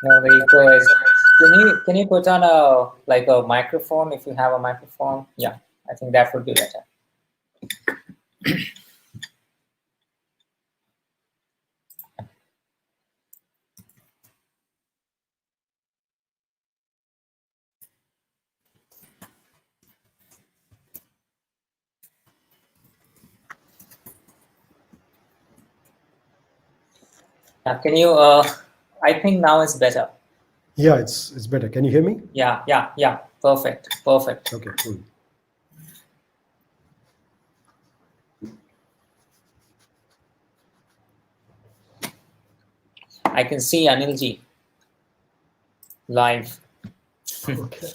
No, the echo is. Can you put on a microphone if you have a microphone? Yeah, I think that would be better. Can you? I think now it's better. Yeah, it's better. Can you hear me? Yeah. Perfect. Okay, cool. I can see Anilji live. Okay.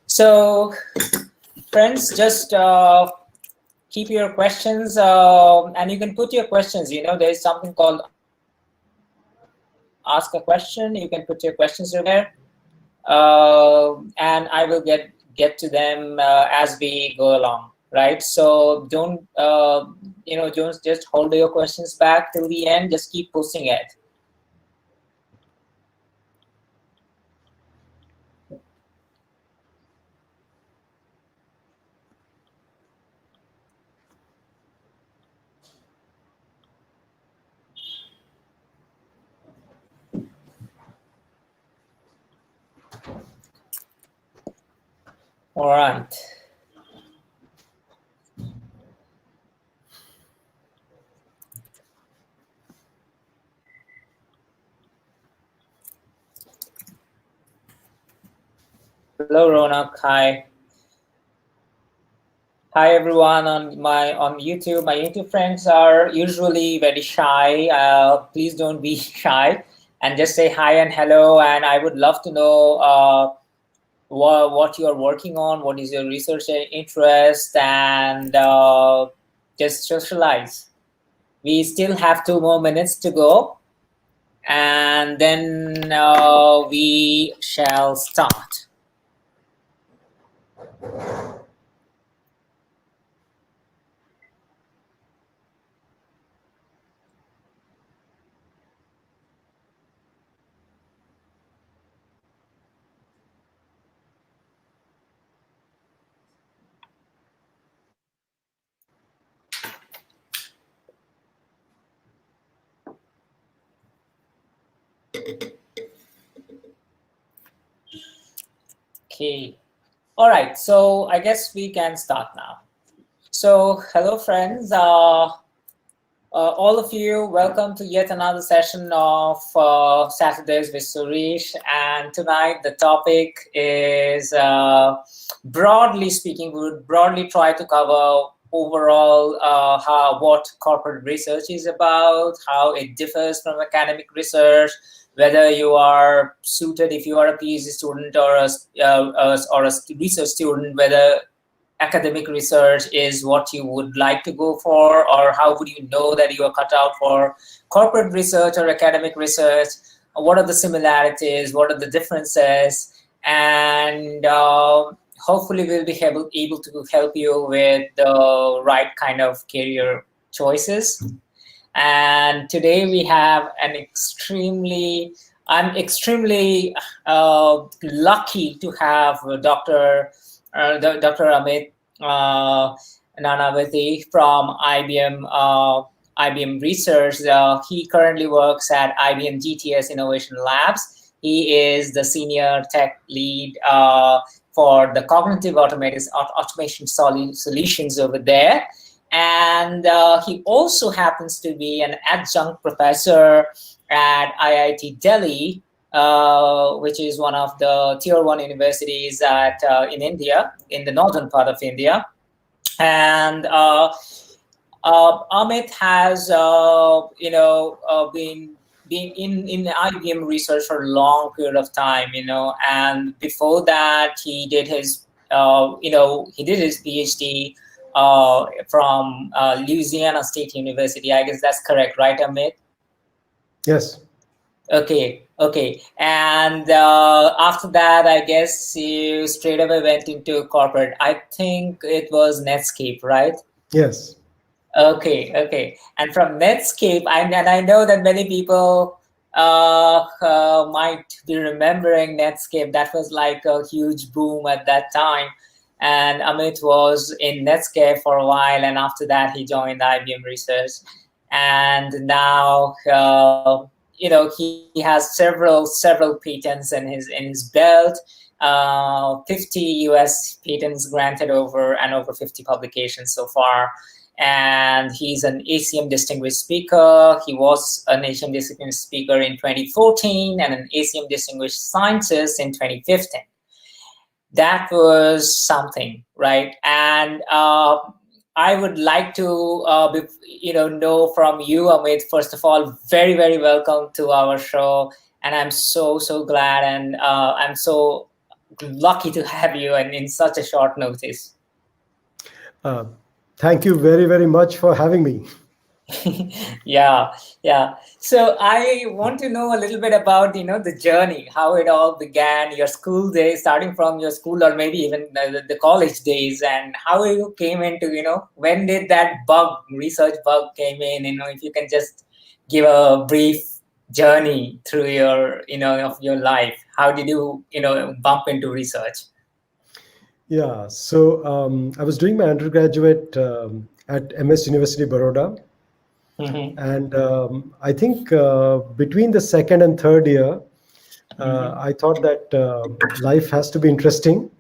So, friends, just keep your questions, and you can put your questions. There is something called ask a question. You can put your questions there, and I will get to them as we go along. Right. So don't don't just hold your questions back till the end. Just keep posting it. All right. Hello, Ronak. Hi. Hi everyone on YouTube. My YouTube friends are usually very shy. Please don't be shy and just say hi and hello. And I would love to know what you are working on, what is your research interest, and just socialize. We still have 2 more minutes to go, and then we shall start. Okay. All right. So I guess we can start now. So hello, friends. All of you, welcome to yet another session of Saturdays with Sourish. And tonight the topic is, broadly speaking, we would broadly try to cover overall what corporate research is about, how it differs from academic research, whether you are suited, if you are a PhD student or a research student, whether academic research is what you would like to go for, or how would you know that you are cut out for corporate research or academic research? What are the similarities? What are the differences? And hopefully we'll be able to help you with the right kind of career choices. And today we have I'm extremely lucky to have Dr. Amit Nanavati from IBM Research. He currently works at IBM GTS Innovation Labs. He is the senior tech lead for the cognitive automation solutions over there. And he also happens to be an adjunct professor at IITDelhi, which is one of the tier 1 universities in India, in the northern part of India. And Amit has, been in IBM research for a long period of time, and before that he did his PhD from Louisiana State University. I guess that's correct, right, Amit? Yes. Okay. And after that, I guess you straight away went into corporate. I think it was Netscape, right? Yes. Okay. And from Netscape, and I know that many people might be remembering Netscape. That was like a huge boom at that time. And Amit was in Netscape for a while, and after that he joined IBM Research. And now, he has several patents in his belt. 50 US patents granted over 50 publications so far. And he's an ACM Distinguished Speaker. He was an ACM Distinguished Speaker in 2014 and an ACM Distinguished Scientist in 2015. That was something, right? And I would like to, know from you, Amit. First of all, very welcome to our show, and I'm so glad, and I'm so lucky to have you, and in such a short notice. Thank you very much for having me. Yeah. So I want to know a little bit about, the journey, how it all began, your school days, starting from your school or maybe even the college days, and how you came into, when did that research bug came in, if you can just give a brief journey through your, of your life. How did you, bump into research? Yeah, so I was doing my undergraduate at MS University, Baroda. Mm-hmm. And I think between the second and third year, I thought that life has to be interesting.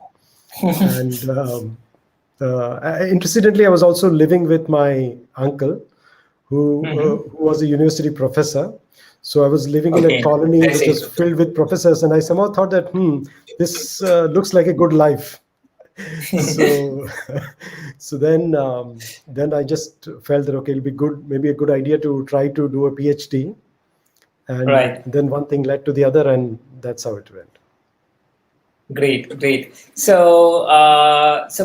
And incidentally, I was also living with my uncle, who was a university professor. So I was living in a colony which was filled with professors, and I somehow thought that, this looks like a good life. So then I just felt that, okay, it'll be good, maybe a good idea to try to do a PhD. And then one thing led to the other, and that's how it went. Great. So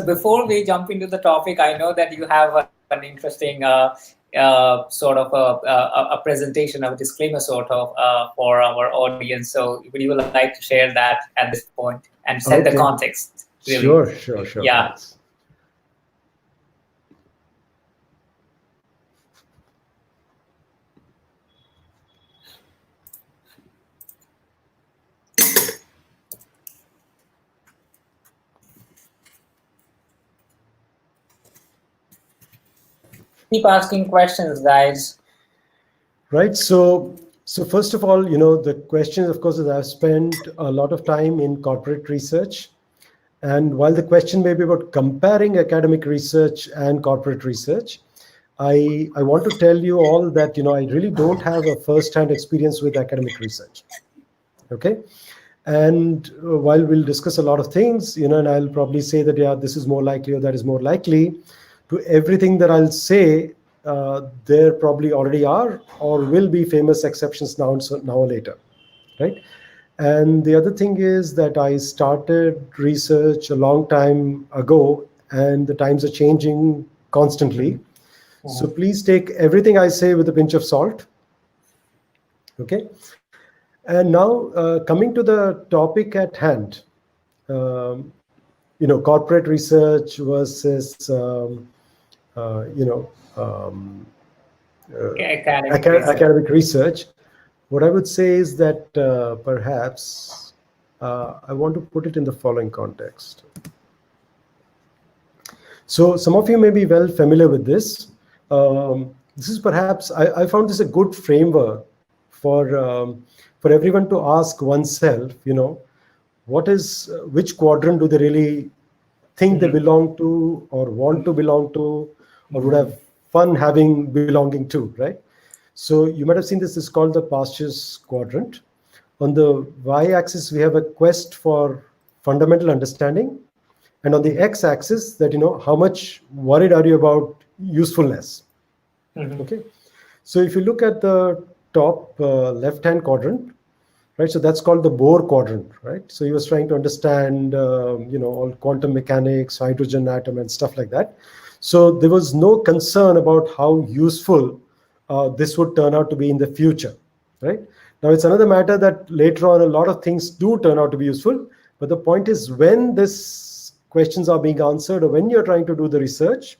before we jump into the topic, I know that you have an interesting sort of a presentation, a disclaimer sort of for our audience. So would you like to share that at this point and set the context? Really? Sure. Yeah. Thanks. Keep asking questions, guys. Right. So first of all, the question, of course, is I've spent a lot of time in corporate research. And while the question may be about comparing academic research and corporate research, I want to tell you all that, I really don't have a first-hand experience with academic research. Okay. And while we'll discuss a lot of things, and I'll probably say that, yeah, this is more likely or that is more likely, to everything that I'll say, there probably already are or will be famous exceptions now or later, right? And the other thing is that I started research a long time ago, and the times are changing constantly. So please take everything I say with a pinch of salt. Okay. And now coming to the topic at hand, corporate research versus, academic research. What I would say is that perhaps I want to put it in the following context. So some of you may be well familiar with this. This is perhaps, I found this a good framework for everyone to ask oneself, which quadrant do they really think they belong to, or want to belong to, or would have fun having belonging to, right? So you might have seen this is called the Pastures Quadrant. On the y-axis, we have a quest for fundamental understanding. And on the x-axis, that, how much worried are you about usefulness? Okay. So if you look at the top left-hand quadrant, right? So that's called the Bohr quadrant, right? So he was trying to understand, all quantum mechanics, hydrogen atom and stuff like that. So there was no concern about how useful this would turn out to be in the future, right? Now, it's another matter that later on, a lot of things do turn out to be useful. But the point is, when these questions are being answered, or when you're trying to do the research,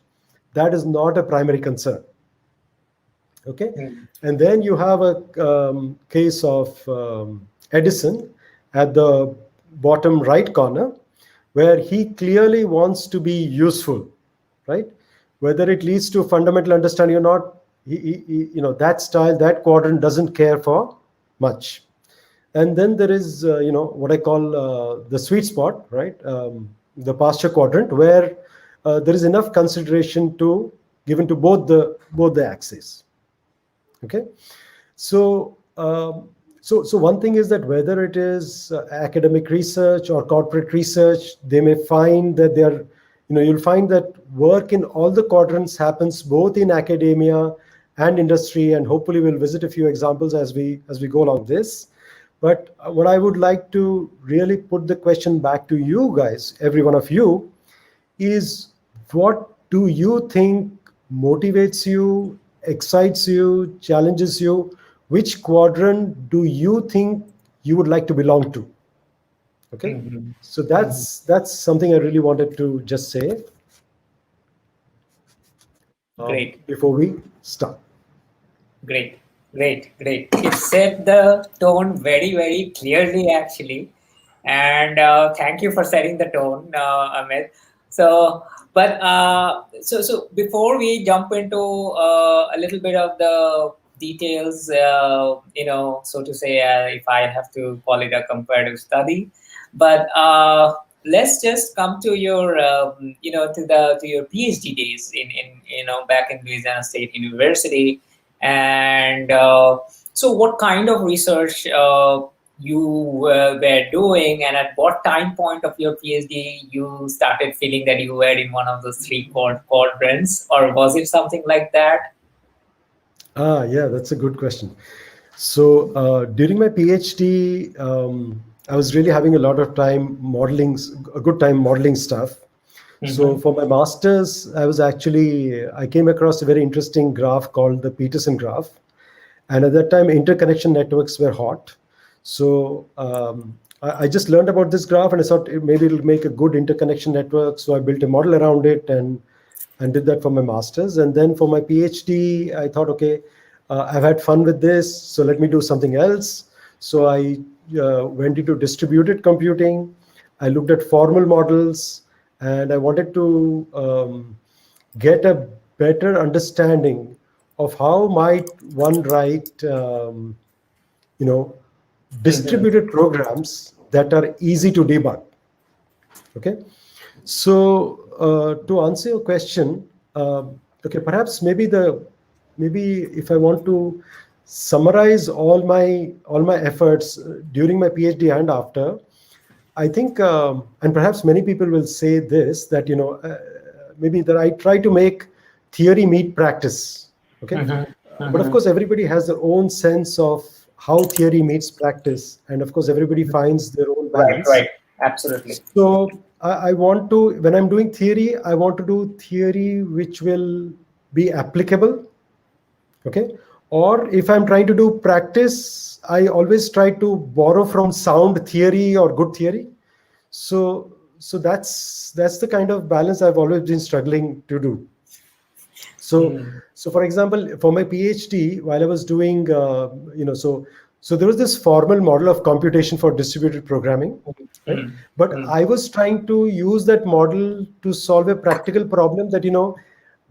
that is not a primary concern. Okay, Mm. and then you have a case of Edison at the bottom right corner, where he clearly wants to be useful, right? Whether it leads to fundamental understanding or not, that style, that quadrant doesn't care for much. And then there is what I call the sweet spot, right? The pasture quadrant, where there is enough consideration to given to both the axes. Okay, so so one thing is that whether it is academic research or corporate research, they may find that they are, you'll find that work in all the quadrants happens both in academia and industry, and hopefully we'll visit a few examples as we go along this. But what I would like to really put the question back to you guys, every one of you, is what do you think motivates you, excites you, challenges you? Which quadrant do you think you would like to belong to? Okay, Mhm. so Mhm. that's something I really wanted to just say Great. before we start. Great, great. It set the tone very, very clearly, actually. And thank you for setting the tone, Amit. So, so before we jump into a little bit of the details, so to say, if I have to call it a comparative study, but let's just come to your, to your PhD days in back in Louisiana State University. And so what kind of research you were doing, and at what time point of your PhD you started feeling that you were in one of those three quadrants, or was it something like that? Yeah, that's a good question. So during my PhD, I was really having a lot of time modeling, a good time modeling stuff. So Mm-hmm. for my masters, I came across a very interesting graph called the Peterson graph, and at that time, interconnection networks were hot. So I just learned about this graph, and I thought maybe it'll make a good interconnection network. So I built a model around it and did that for my masters. And then for my PhD, I thought, okay, I've had fun with this, so let me do something else. So I went into distributed computing. I looked at formal models, and I wanted to get a better understanding of how might one write, Mm-hmm. distributed programs that are easy to debug. Okay, so to answer your question, okay, perhaps maybe if I want to summarize all my efforts during my PhD and after, I think, and perhaps many people will say this, that maybe that I try to make theory meet practice. Okay, Mm-hmm. but of Mm-hmm. course everybody has their own sense of how theory meets practice, and of course everybody finds their own balance. Right, absolutely. So I want to, when I'm doing theory, I want to do theory which will be applicable. Okay. Or if I'm trying to do practice, I always try to borrow from sound theory or good theory. So that's the kind of balance I've always been struggling to do. So, Mm-hmm. so for example, for my PhD, while I was doing, so there was this formal model of computation for distributed programming, right? But Mm-hmm. I was trying to use that model to solve a practical problem that,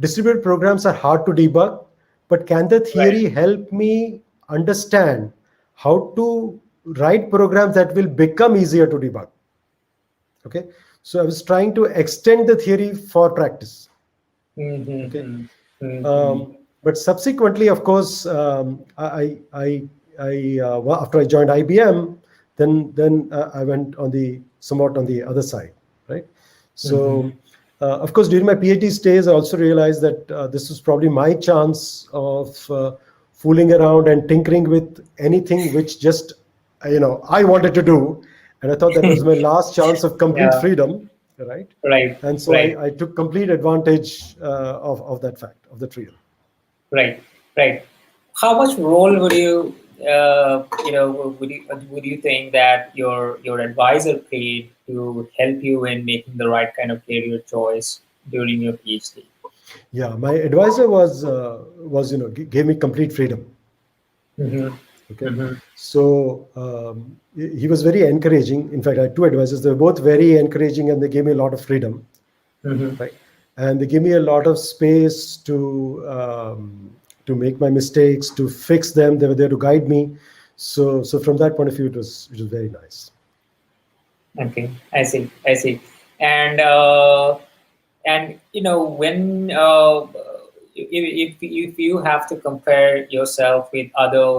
distributed programs are hard to debug, but can the Right. theory help me understand how to write programs that will become easier to debug? Okay. So I was trying to extend the theory for practice. Okay. Mm-hmm. Mm-hmm. But subsequently, of course, after I joined IBM, then I went on the somewhat on the other side, right? Mm-hmm. So, of course, during my PhD stays, I also realized that this was probably my chance of fooling around and tinkering with anything which just I wanted to do, and I thought that was my last chance of complete Yeah. freedom, right? Right. And so Right. I took complete advantage of that fact, of the freedom. Right, right. How much role would you, would you think that your advisor played to help you in making the right kind of career choice during your PhD? Yeah, my advisor was gave me complete freedom. Mm-hmm. Okay, Mm-hmm. so he was very encouraging. In fact, I had two advisors. They were both very encouraging, and they gave me a lot of freedom, Mm-hmm. right? And they gave me a lot of space to make my mistakes, to fix them. They were there to guide me. So from that point of view, it was very nice. Okay, I see. I see. And when if you have to compare yourself with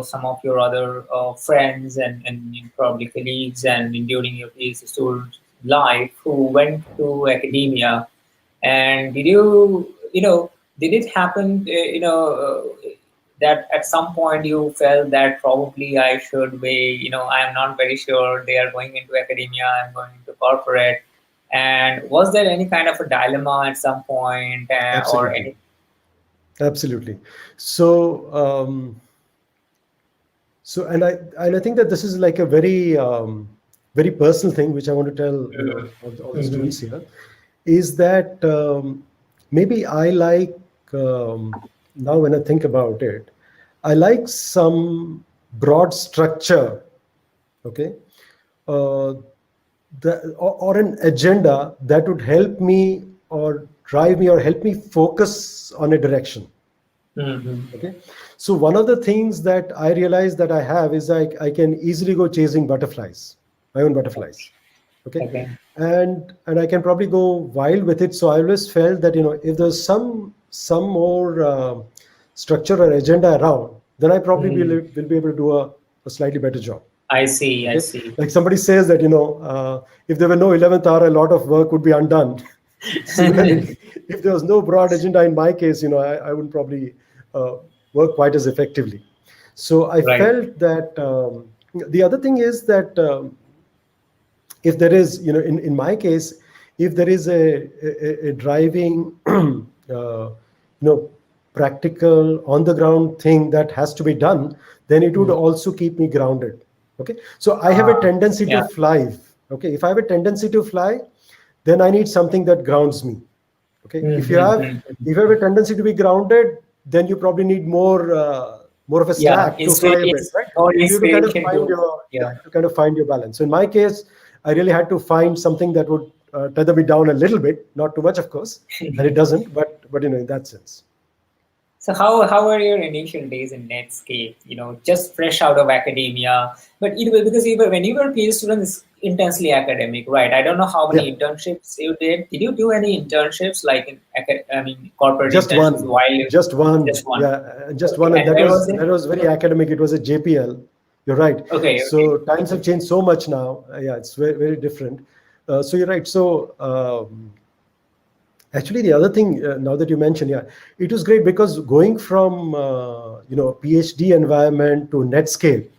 some of your other friends and probably colleagues and during your student life who went to academia, and did it happen that at some point you felt that probably I should be, I am not very sure they are going into academia, I'm going into corporate. And was there any kind of a dilemma at some point, or Absolutely, any? absolutely. So and I think that this is like a very personal thing, which I want to tell all the Mhm. students here, is that maybe I like now when I think about it, I like some broad structure, okay, uh, or an agenda that would help me or drive me or help me focus on a direction. Mhm. Okay, so one of the things that I realize that I have is I can easily go chasing butterflies, my own butterflies. Okay, Okay. and I can probably go wild with it. So I always felt that if there's some more structure or agenda around, then I probably Mhm. will be able to do a slightly better job. I see. I Okay, see. like somebody says that if there were no 11th hour, a lot of work would be undone. Similarly, if there was no broad agenda in my case, I wouldn't probably uh, work quite as effectively. So I Right. felt that the other thing is that if there is, in my case, if there is a driving, practical on the ground thing that has to be done, then it would Mm. also keep me grounded. Okay, so I have a tendency Yeah. to fly. Okay, if I have a tendency to fly, then I need something that grounds me. Okay, if you have Mhm. if you have a tendency to be grounded, then you probably need more of a Yeah. slack to fly a bit, right? More You to kind of inspiration find to. your Yeah. to kind of find your balance. So in my case, I really had to find something that would tether me down a little bit, not too much, of course, and it doesn't, but in that sense. So how were your initial days in Netscape? Just fresh out of academia, but because when you were a PhD student, it's intensely academic, right? I don't know how Yeah, many internships you did. Did you do any internships like corporate just internships one, while you just one, just one? yeah, just Okay, one, and and that where was was it? that was very academic. It was a JPL. You're right. Okay, okay. So times have changed so much now. Yeah, it's very very different. So you're right. So. Actually, the other thing, now that you mention, yeah, it was great because going from a PhD environment to Netscape,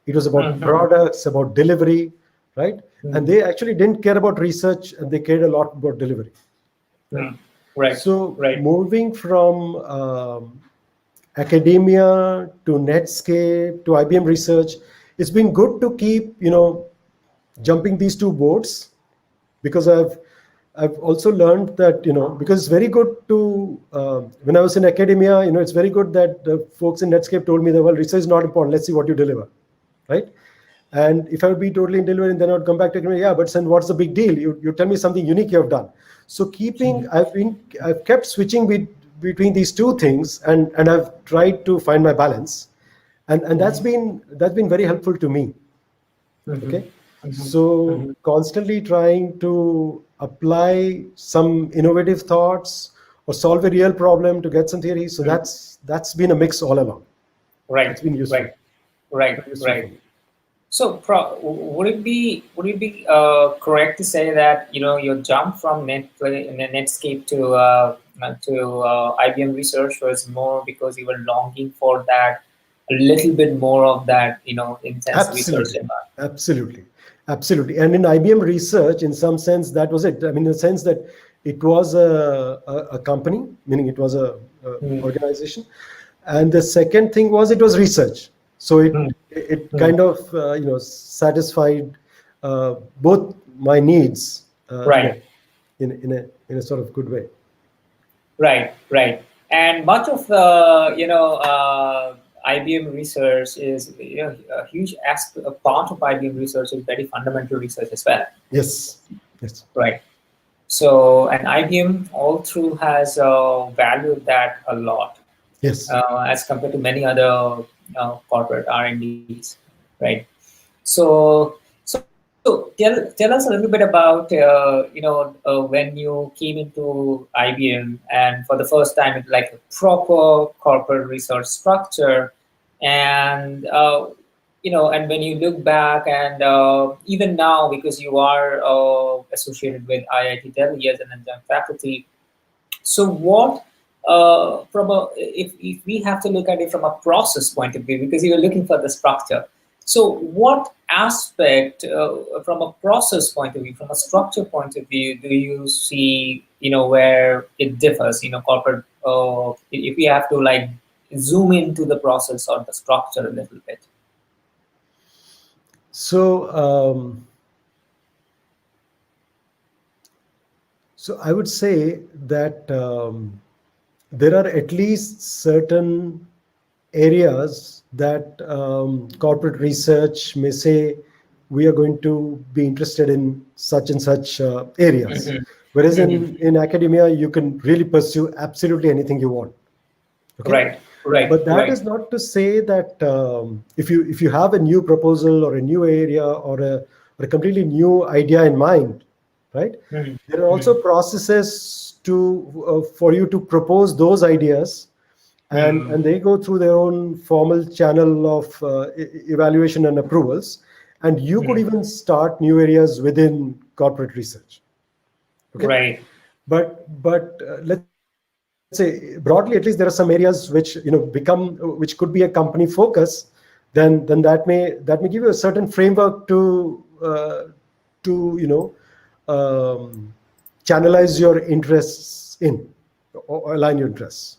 it was about Mm-hmm. products, about delivery, right? And Mm-hmm. they actually didn't care about research, and they cared a lot about delivery, right? Mm. Right, So right. moving from academia to Netscape to IBM research, it's been good to keep jumping these two boats, because I've also learned that because it's very good to when I was in academia, it's very good that the folks in Netscape told me that, well, research is not important, let's see what you deliver, right? And if I would be totally in delivery, then I would come back to academia, yeah, but then what's the big deal? You tell me something unique you have done. So I've kept switching between these two things, and I've tried to find my balance, and that's been very helpful to me. Mm-hmm. Okay, Mm-hmm. so Mm-hmm. constantly trying to apply some innovative thoughts or solve a real problem to get some theory. So that's been a mix all along. Right, That's been useful, right, right, very useful for right. me. So, would it be correct to say that your jump from Netscape to IBM Research was more because you were longing for that a little bit more of that intense research Absolutely, environment? absolutely, absolutely. And in IBM Research, in some sense, that was it. I mean, in the sense that it was a company, meaning it was a Mm, organization, and the second thing was it was research. So mm, it mm. kind of satisfied both my needs, Right. in a sort of good way. Right. And much of IBM research is a huge aspect. A part of IBM research is very fundamental research as well. Yes. Yes. Right. So, and IBM all through has valued that a lot Yes. as compared to many other corporate R&Ds, right? So tell us a little bit about when you came into IBM and for the first time it's like a proper corporate research structure, and and when you look back and even now because you are associated with IIT Delhi as an adjunct faculty, so what, from a, if we have to look at it from a process point of view, because you're looking for the structure, so what aspect, from a process point of view, from a structure point of view, do you see, where it differs, corporate, if we have to like zoom into the process or the structure a little bit? So, so I would say that there are at least certain areas that corporate research may say we are going to be interested in such and such areas. Mhm. Whereas Mhm. in academia, you can really pursue absolutely anything you want. Okay. Right, right, But that right. is not to say that if you have a new proposal or a new area or a completely new idea in mind, right? Mhm. There are also Mhm. processes to for you to propose those ideas, and Mhm. they go through their own formal channel of evaluation and approvals, and you could Mhm. even start new areas within corporate research. Okay. Right. But let's say broadly, at least there are some areas which become which could be a company focus. Then that may give you a certain framework to channelize your interests in, or align your interests.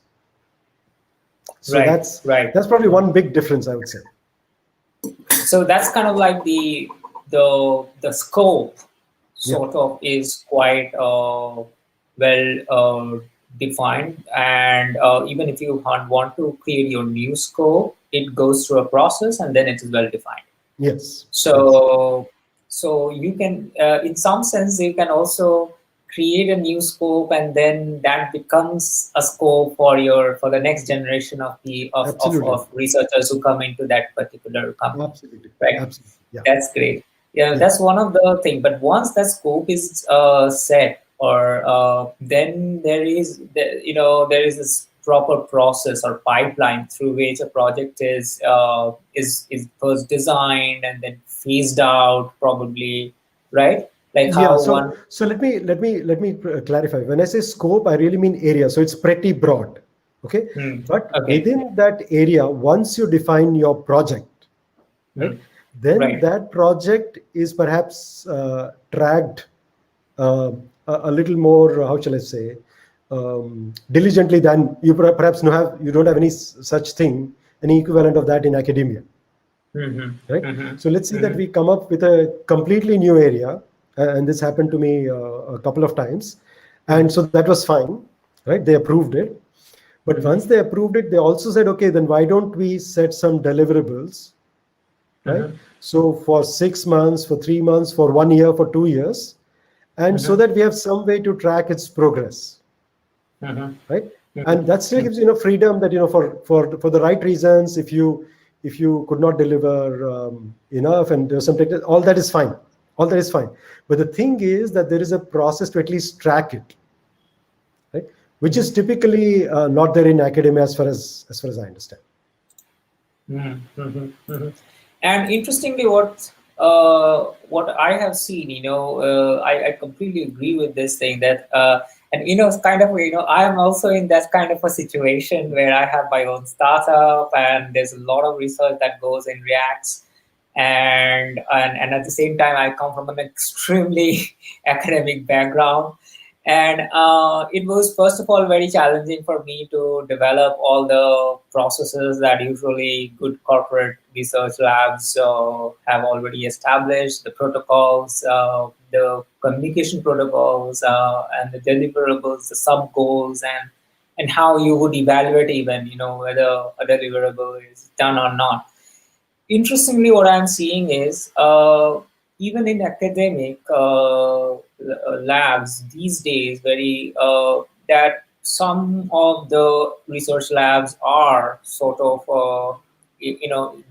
So Right, right. that's probably one big difference, I would say. So that's kind of like the scope Yeah, sort of is quite well defined, and even if you want to create your new scope, it goes through a process and then it is well defined. yes, yes, So, so you can, in some sense, you can also create a new scope, and then that becomes a scope for for the next generation of absolutely, of researchers who come into that particular company, absolutely, right? absolutely. Yeah, That's great. Yeah, yeah, that's one of the things. But once that scope is set, or then there is this proper process or pipeline through which a project is first designed and then phased out, probably, right? Like yeah. how So one. so let me clarify. When I say scope, I really mean area. So it's pretty broad. Okay, but Okay. within that area, once you define your project, right, Hmm. then Right. that project is perhaps tracked uh, a little more, how shall I say, diligently than you perhaps you don't have any such thing, any equivalent of that in academia, Hmm. right? Hmm. So let's see that Hmm. we come up with a completely new area, and this happened to me a couple of times, and so that was fine, right? They approved it, but Hmm. once they approved it, they also said, okay, then why don't we set some deliverables, right? Hmm. So for 6 months, for 3 months, for 1 year, for 2 years, and so Hmm. that we have some way to track its progress, Hmm. right? Hmm. And that still gives freedom that for the right reasons, if you could not deliver enough and there's some all that is fine, all that is fine. But the thing is that there is a process to at least track it, right? Which is typically not there in academia as far as I understand. Mm-hmm. And interestingly, what I have seen, I completely agree with this thing that, and it's kind of, I am also in that kind of a situation where I have my own startup, and there's a lot of research that goes in Reacts, and at the same time, I come from an extremely academic background. And it was, first of all, very challenging for me to develop all the processes that usually good corporate research labs have already established, the protocols, the communication protocols, and the deliverables, the sub goals, and how you would evaluate even, whether a deliverable is done or not. Interestingly, what I'm seeing is even in academic labs these days, that some of the research labs are sort of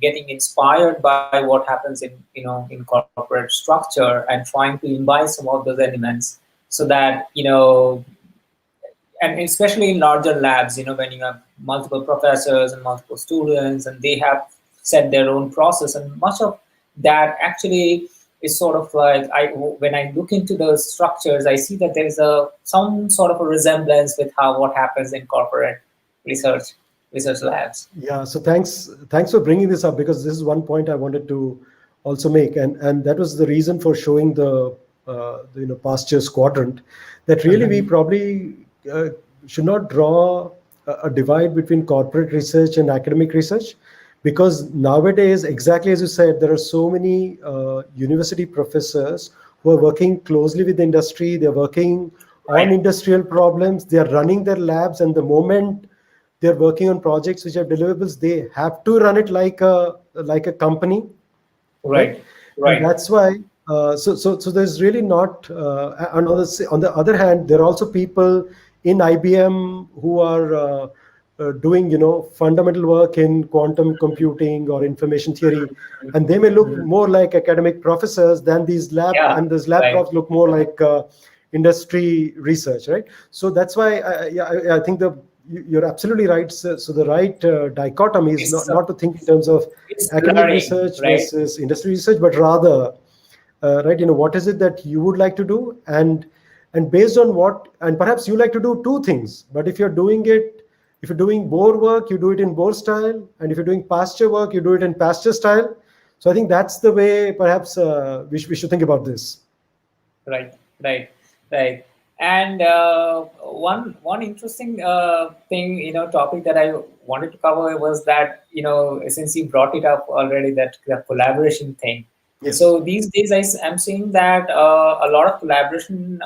getting inspired by what happens in corporate structure and trying to imbibe some of those elements, so that and especially in larger labs, when you have multiple professors and multiple students, and they have set their own process, and much of that actually is sort of like, when I look into those structures, I see that there is some sort of a resemblance with what happens in corporate research labs. Yeah, so thanks for bringing this up, because this is one point I wanted to also make, and that was the reason for showing the Pastures Quadrant, that really we probably should not draw a divide between corporate research and academic research, because nowadays, exactly as you said, there are so many university professors who are working closely with the industry. They're working on industrial problems. They are running their labs, and the moment they're working on projects which are deliverables, they have to run it like a company, right? And that's why. So there's really not. On the other hand, there are also people in IBM who are doing fundamental work in quantum computing or information theory, and they may look more like academic professors than these and these lab profs look more like industry research, right? So that's why I think you're absolutely right. So the right dichotomy is not to think in terms of academic research versus industry research, but rather, right, what is it that you would like to do, and based on what, and perhaps you like to do two things, but if you're doing Bohr work, you do it in Bohr style, and if you're doing pasture work, you do it in pasture style. So I think that's the way perhaps we should think about this. Right. And one interesting thing, topic that I wanted to cover was that, since you brought it up already, that the collaboration thing. Yes. So these days I'm seeing that a lot of collaboration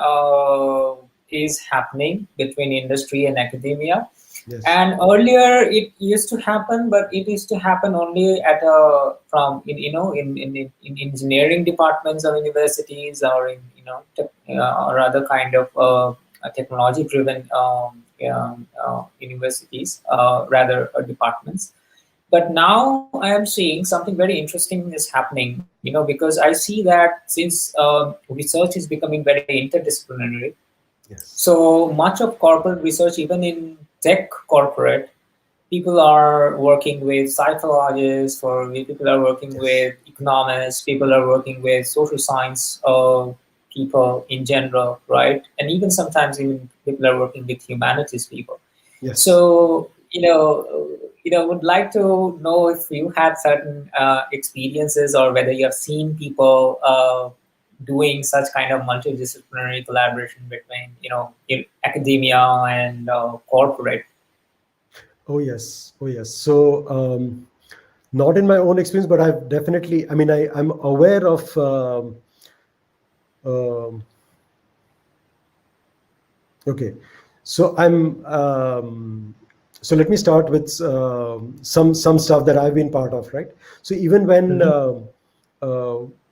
is happening between industry and academia. Yes. And earlier it used to happen, but it used to happen only in engineering departments of universities, or in or other kind of technology-driven universities, rather departments. But now I am seeing something very interesting is happening, because I see that since research is becoming very interdisciplinary, yes. So much of corporate research, even in tech corporate, people are working with psychologists, or people are working yes. with economists, people are working with social science people in general, right? And even sometimes people are working with humanities people. Yes. So, would like to know if you had certain experiences, or whether you have seen people doing such kind of multidisciplinary collaboration between, academia and corporate. Oh yes. So not in my own experience, but I've definitely. I mean, I'm aware of. Okay, so so let me start with some stuff that I've been part of, right? So even when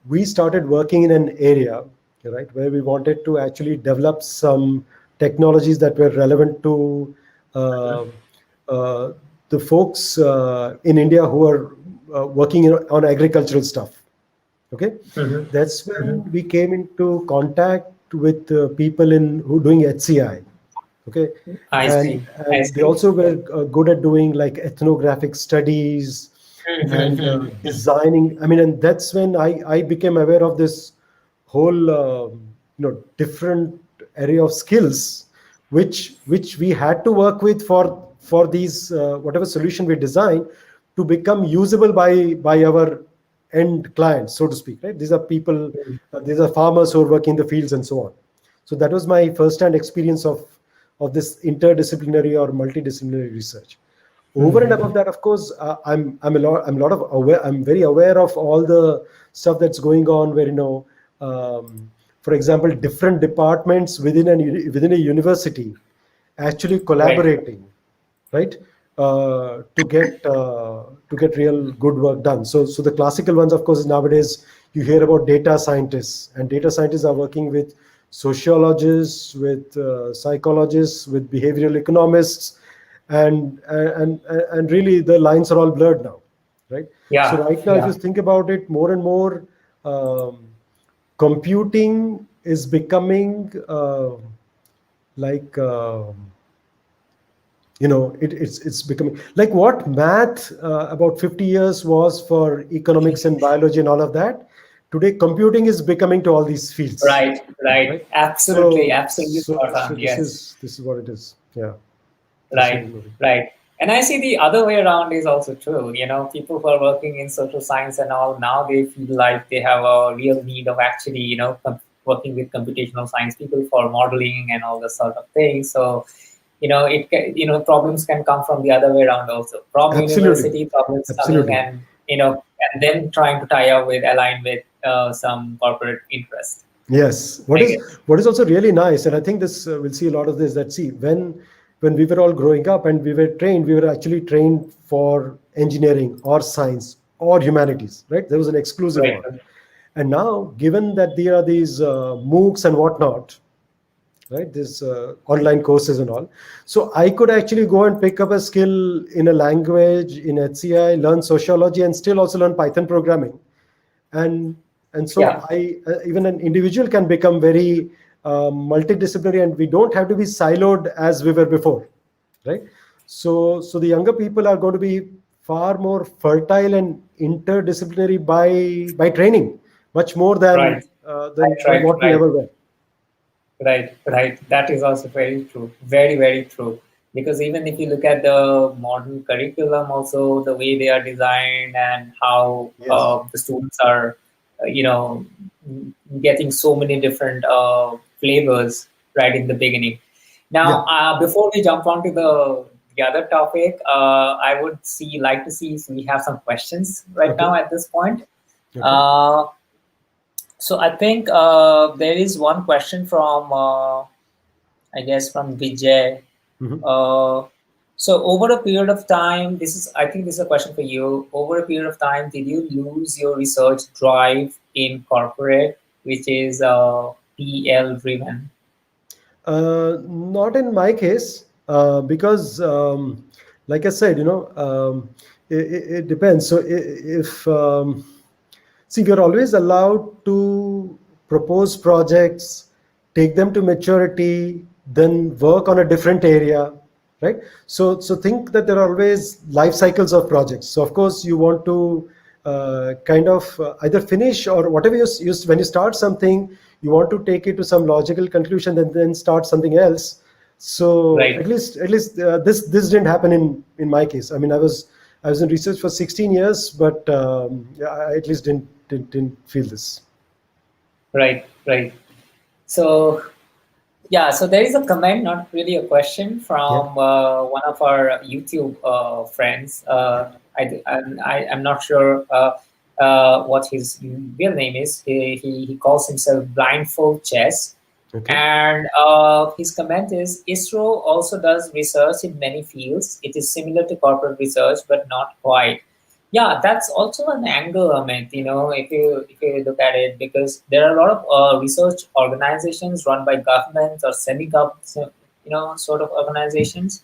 we started working in an area, right, where we wanted to actually develop some technologies that were relevant to the folks in India who are working on agricultural stuff. Okay, that's when we came into contact with people who doing HCI. Okay, and they also were good at doing like ethnographic studies and designing. I mean, and that's when I became aware of this whole different area of skills which we had to work with for these whatever solution we design to become usable by our end clients, so to speak, right? These are people, these are farmers who are working in the fields and so on. So that was my first-hand experience of this interdisciplinary or multidisciplinary research. Over and above that, of course, I'm very aware of all the stuff that's going on where for example, different departments within a university actually Right. collaborating, right? To get real good work done. So the classical ones, of course, is nowadays you hear about data scientists, and data scientists are working with sociologists, with psychologists, with behavioral economists, and really the lines are all blurred now, right? So Yeah. right now, if you Yeah. think about it, more and more um, computing is becoming like. It's becoming like what math about 50 years was for economics and biology and all of that. Today computing is becoming to all these fields, Right. Right. right? Absolutely. so Absolutely so spot so on. this Yes. is this is what it is. Yeah, that's what Right, is moving. right. And I see the other way around is also true. People who are working in social science and all, now they feel like they have a real need of actually, working with computational science people for modeling and all this sort of things. So, problems can come from the other way around also. From Absolutely, university, problems coming absolutely. and then trying to tie up with, align with some corporate interest, Yes. What I is guess. what is also really nice, and I think this we'll see a lot of this. That see when we were all growing up and we were trained, we were actually trained for engineering or science or humanities, right? There was an exclusive Right, one. And now, given that there are these MOOCs and whatnot, right? These online courses and all, so I could actually go and pick up a skill in a language in HCI, learn sociology, and still also learn Python programming, and so yeah, I even an individual can become very multidisciplinary, and we don't have to be siloed as we were before, right? So the younger people are going to be far more fertile and interdisciplinary by training, much more right, than right, than right, what we right. ever were. Right, right. That is also very true. Very, very true. Because even if you look at the modern curriculum, also the way they are designed and how Yes. the students are, getting so many different flavors right in the beginning. Yeah. Now, before we jump on to the other topic, I would like to see if we have some questions right Okay. now at this point. Okay. Uh, so I think there is one question from, I guess, from Vijay. Mhm. Uh, so over a period of time, I think this is a question for you. Over a period of time, did you lose your research drive in corporate, which is PL driven? Not in my case, because, like I said, it depends. So if see, we are always allowed to propose projects, take them to maturity, then work on a different area, right? So think that there are always life cycles of projects. So of course you want to kind of either finish or whatever when you start something, you want to take it to some logical conclusion and then start something else. So Right, at least this didn't happen in my case. I mean, I was in research for 16 years, but yeah, I at least didn't feel this. right, right. So yeah, so there is a comment, not really a question, Yeah. from one of our YouTube friends. I'm not sure what his real name is. He calls himself Blindfold Chess. Okay. And his comment is ISRO also does research in many fields. It is similar to corporate research, but not quite. Yeah, that's also an angle, Amit, if you look at it, because there are a lot of research organizations run by governments or semi-government, sort of organizations,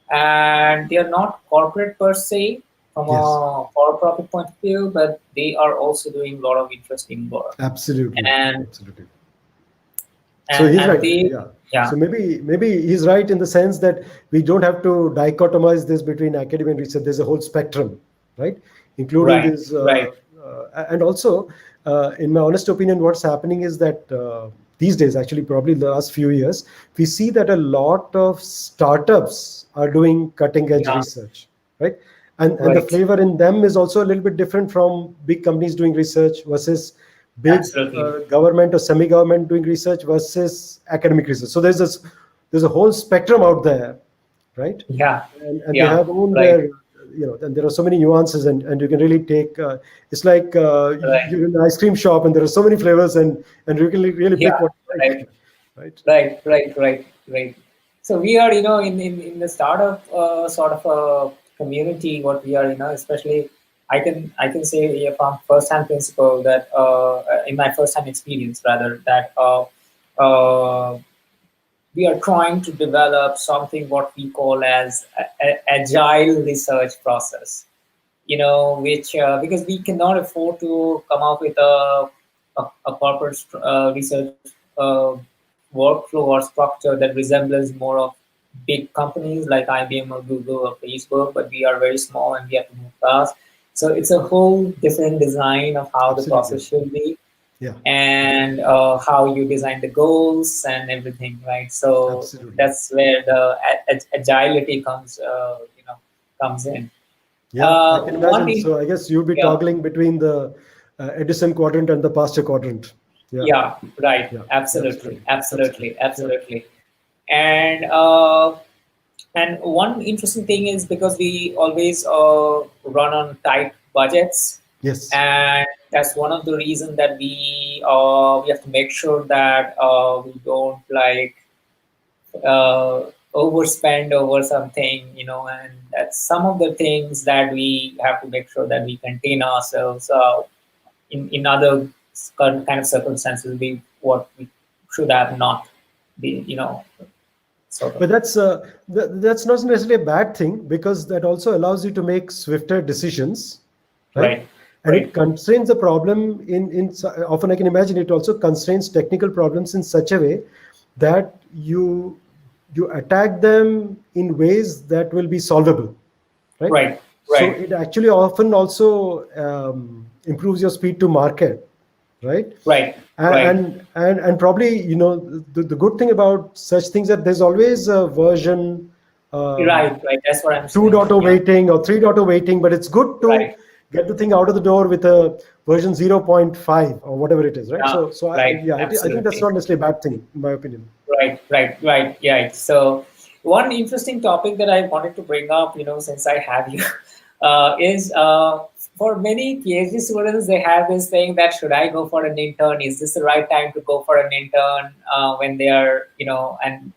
and they are not corporate per se from Yes. a for-profit point of view, but they are also doing a lot of interesting work. Absolutely. And Absolutely. So and he's and right. they, Yeah. yeah, So maybe he's right in the sense that we don't have to dichotomize this between academia and research. There's a whole spectrum, right? Including right, this, right, and also, in my honest opinion, what's happening is that these days, actually, probably the last few years, we see that a lot of startups are doing cutting edge yeah, research, right? And the right, flavor in them is also a little bit different from big companies doing research versus big absolutely, government or semi-government doing research versus academic research. So there's a whole spectrum out there, right? yeah, And they yeah, have own right, their, and there are so many nuances, and you can really take. It's like right, you're in an ice cream shop, and there are so many flavors, and you can really pick yeah, what you right. like, right? Right, right, right, right. So we are, in the startup sort of a community, what we are, especially I can say from first-hand principle that in my first-hand experience rather that uh, we are trying to develop something what we call as agile research process, which because we cannot afford to come up with a corporate research workflow or structure that resembles more of big companies like IBM or Google or Facebook, but we are very small and we have to move fast. So it's a whole different design of how the Absolutely. process should be Yeah, and how you design the goals and everything, right? So absolutely. that's where the agility comes in. Yeah, I can One imagine. thing, So I guess you'll be yeah, toggling between the Edison Quadrant and the Pasture Quadrant. Yeah, yeah, right, yeah, absolutely, absolutely, absolutely, absolutely. Yeah. absolutely. And one interesting thing is because we always run on tight budgets, Yes, and that's one of the reasons that we have to make sure that we don't overspend over something, and that's some of the things that we have to make sure that we contain ourselves in other kind of circumstances. What we should have not been, sort of. but that's not necessarily a bad thing because that also allows you to make swifter decisions, right? Right, And right, it constrains the problem often I can imagine it also constrains technical problems in such a way that you attack them in ways that will be solvable, right? right, So right, it actually often also improves your speed to market, right? right, right, And probably the good thing about such things that there's always a version right. That's what I'm saying. 2.0 Yeah, waiting or 3.0 waiting, but it's good to right. get the thing out of the door with a version 0.5 or whatever it is, right? Yeah, So right. I think that's Absolutely. not necessarily a bad thing in my opinion. Right, right, right. Yeah. So one interesting topic that I wanted to bring up, since I have you, is for many PhD students, they have this thing that should I go for an intern? Is this the right time to go for an intern when they are, and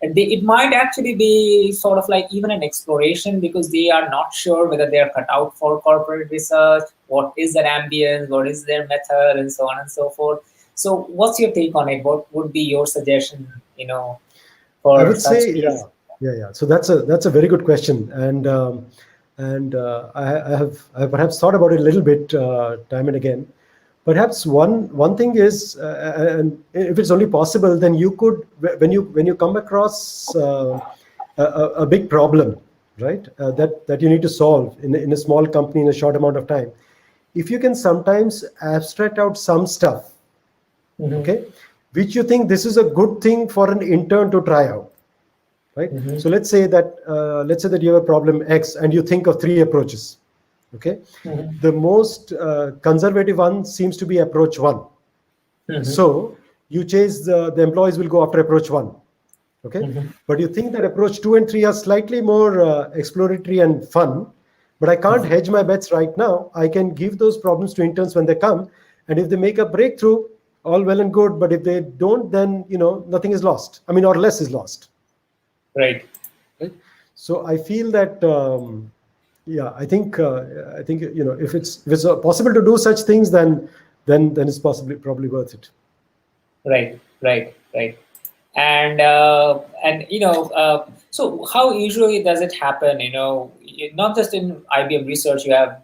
it might actually be sort of like even an exploration because they are not sure whether they are cut out for corporate research, what is their ambience, what is their method, and so on and so forth. So, what's your take on it? What would be your suggestion, I for would such say, case? yeah. So that's a very good question, and I have perhaps thought about it a little bit time and again. Perhaps one thing is, and if it's only possible, then you could when you come across a big problem, right? That you need to solve in a small company in a short amount of time. If you can sometimes abstract out some stuff, Mm-hmm, okay, which you think this is a good thing for an intern to try out, right? mm-hmm, So let's say that you have a problem X and you think of three approaches, okay? mm-hmm, The most conservative one seems to be approach one. mm-hmm, So you chase the employees will go after approach one, okay? mm-hmm, But you think that approach two and three are slightly more exploratory and fun, but I can't mm-hmm. hedge my bets right now. I can give those problems to interns when they come, and if they make a breakthrough, all well and good. But if they don't, then nothing is lost. I mean, or less is lost. Right, Right. So I feel that yeah, I think if it's possible to do such things, then it's possibly probably worth it. right, right, right. And so how usually does it happen? Not just in IBM research, you have